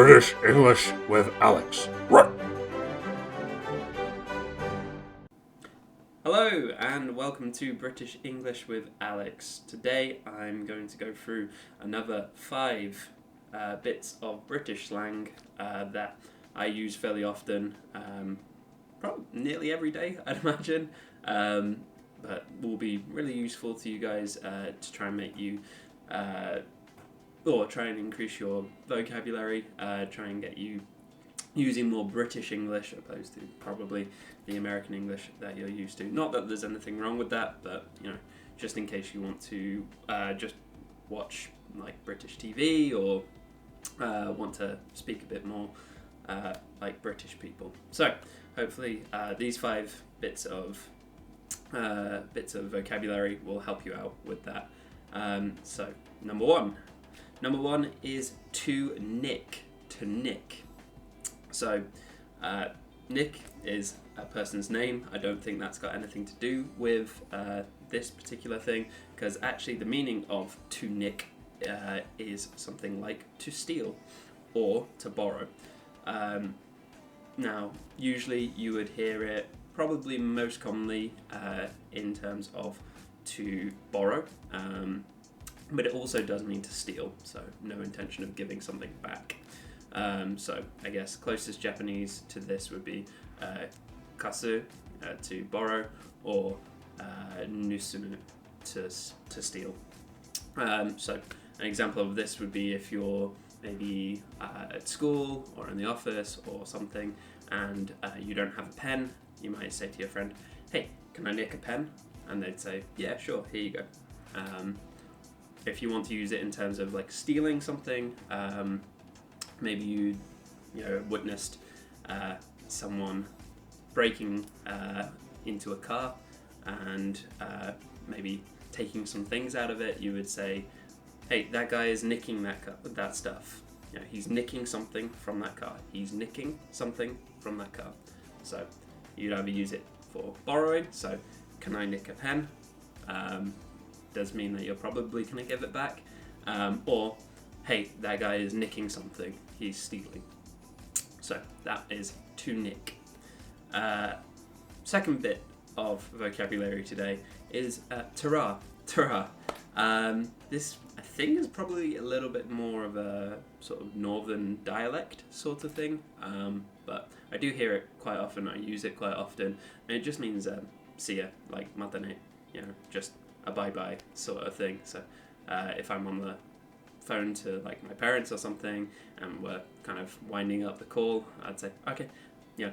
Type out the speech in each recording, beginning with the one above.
British English with Alex. Right. Hello and welcome to British English with Alex. Today I'm going to go through another 5 bits of British slang that I use fairly often, probably nearly every day I'd imagine, but will be really useful to you guys to try and make you, or try and increase your vocabulary, try and get you using more British English opposed to probably the American English that you're used to. Not that there's anything wrong with that, but you know, just in case you want to just watch like British TV or want to speak a bit more like British people. So hopefully these 5 bits of vocabulary will help you out with that. So number one is to nick. To nick. So, Nick is a person's name. I don't think that's got anything to do with this particular thing, because actually the meaning of to nick is something like to steal or to borrow. Now, usually you would hear it probably most commonly in terms of to borrow, but it also does mean to steal, so no intention of giving something back. So I guess closest Japanese to this would be kasu, to borrow, or nusumu, to steal. So an example of this would be if you're maybe at school or in the office or something, and you don't have a pen. You might say to your friend, "Hey, can I nick a pen?" And they'd say, "Yeah, sure, here you go." If you want to use it in terms of like stealing something, maybe you witnessed someone breaking into a car and maybe taking some things out of it. You would say, "Hey, that guy is nicking that stuff. You know, he's nicking something from that car. He's nicking something from that car." So you'd either use it for borrowing. So, "Can I nick a pen?" Does mean that you're probably going to give it back, or "Hey, that guy is nicking something. He's stealing." So that is to nick. Second bit of vocabulary today is tara. Tara. This I think is probably a little bit more of a sort of northern dialect sort of thing, but I do hear it quite often. I use it quite often, and it just means see ya, like matane, just a bye-bye sort of thing. So if I'm on the phone to like my parents or something and we're kind of winding up the call, I'd say, "Okay,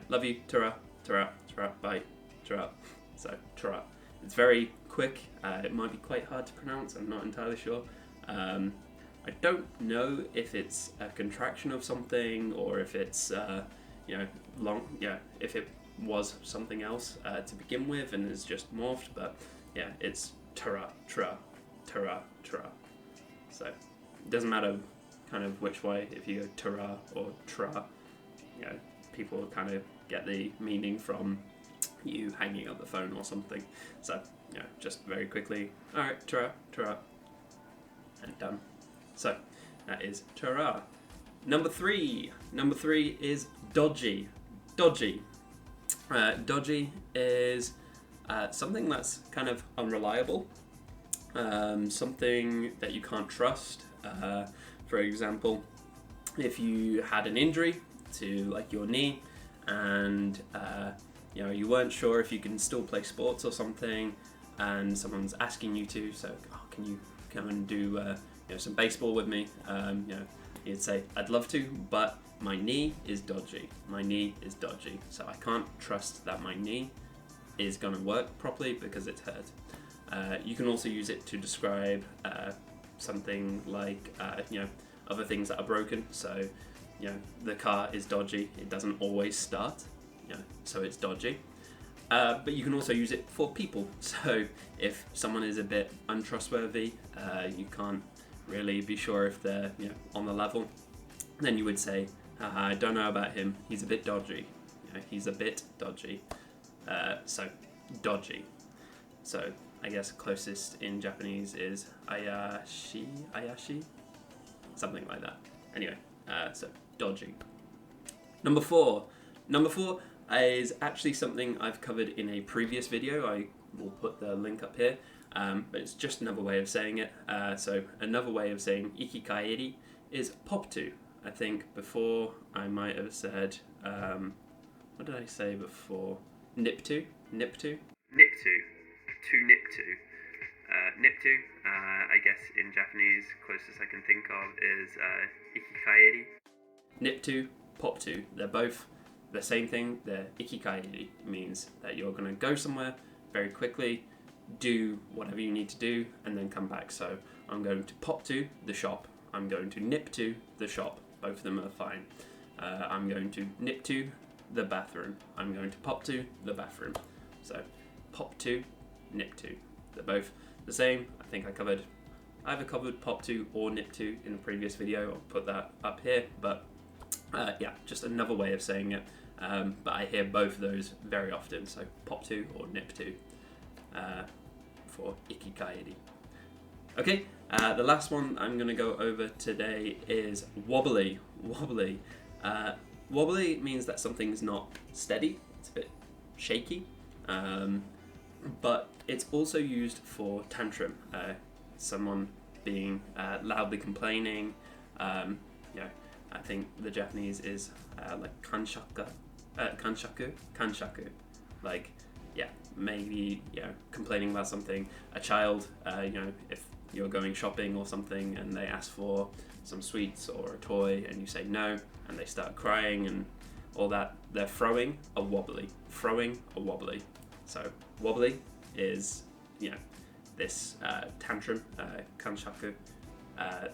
love you, tara, tara, tara, bye, tara." So tara. It's very quick. It might be quite hard to pronounce. I'm not entirely sure. I don't know if it's a contraction of something or if it's long. Yeah, if it was something else to begin with and is just morphed. But yeah, it's tara, tra, tara, tra. So it doesn't matter kind of which way, if you go tara or tra, people kind of get the meaning from you hanging up the phone or something. So, just very quickly, alright, tara, tara, and done. So, that is tara. Number 3 is dodgy. Dodgy. Dodgy is something that's kind of unreliable, something that you can't trust. For example, if you had an injury to like your knee and you weren't sure if you can still play sports or something, and someone's asking you to, so can you come and do some baseball with me? You'd say, "I'd love to, but my knee is dodgy. My knee is dodgy, so I can't trust that my knee is going to work properly because it's hurt." You can also use it to describe something like other things that are broken. So the car is dodgy. It doesn't always start, so it's dodgy. But you can also use it for people. So if someone is a bit untrustworthy, you can't really be sure if they're on the level, then you would say, "I don't know about him. He's a bit dodgy. He's a bit dodgy." So dodgy. So I guess closest in Japanese is ayashi, something like that. Anyway, so dodgy. Number four is actually something I've covered in a previous video. I will put the link up here, but it's just another way of saying it. So another way of saying ikikaeri is poptu. I think before I might have said, what did I say before? Niptu? Niptu? Niptu. To niptu. Niptu, I guess in Japanese, closest I can think of is ikikaeri. Niptu, poptu, they're both the same thing. They're ikikaeri, means that you're going to go somewhere very quickly, do whatever you need to do, and then come back. So I'm going to pop to the shop. I'm going to nip to the shop. Both of them are fine. I'm going to nip to the bathroom. I'm going to pop to the bathroom. So pop to, nip to. They're both the same. I think I either covered pop to or nip to in a previous video. I'll put that up here. But yeah, just another way of saying it. But I hear both of those very often. So pop to or nip to for ikikaeri. Okay, the last one I'm going to go over today is wobbly. Wobbly. Wobbly means that something's not steady. It's a bit shaky. But it's also used for tantrum. Someone being loudly complaining. I think the Japanese is like kanshaku. Like, yeah, maybe, complaining about something. A child, if you're going shopping or something and they ask for some sweets or a toy and you say no and they start crying and all that, they're throwing a wobbly. So wobbly is, this tantrum, kanshaku.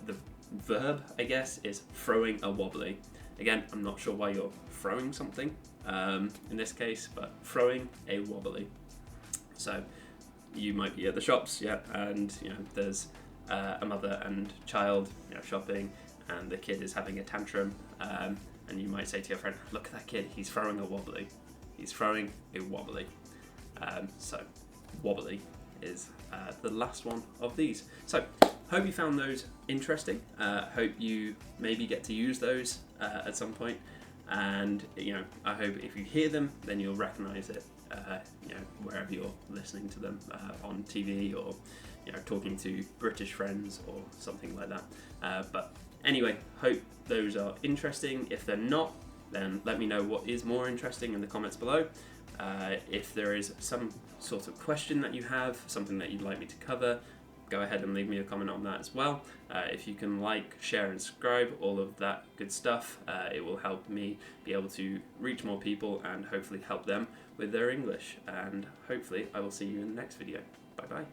The verb, I guess, is throwing a wobbly. Again, I'm not sure why you're throwing something in this case, but throwing a wobbly. So you might be at the shops, and there's a mother and child shopping, and the kid is having a tantrum, and you might say to your friend, "Look at that kid, he's throwing a wobbly." He's throwing a wobbly. So wobbly is the last one of these. So hope you found those interesting. Hope you maybe get to use those at some point. And I hope if you hear them, then you'll recognize it. Wherever you're listening to them on TV or talking to British friends or something like that. But anyway, hope those are interesting. If they're not, then let me know what is more interesting in the comments below. If there is some sort of question that you have, something that you'd like me to cover, go ahead and leave me a comment on that as well. If you can like, share and subscribe, all of that good stuff, it will help me be able to reach more people and hopefully help them with their English. And hopefully I will see you in the next video. Bye bye.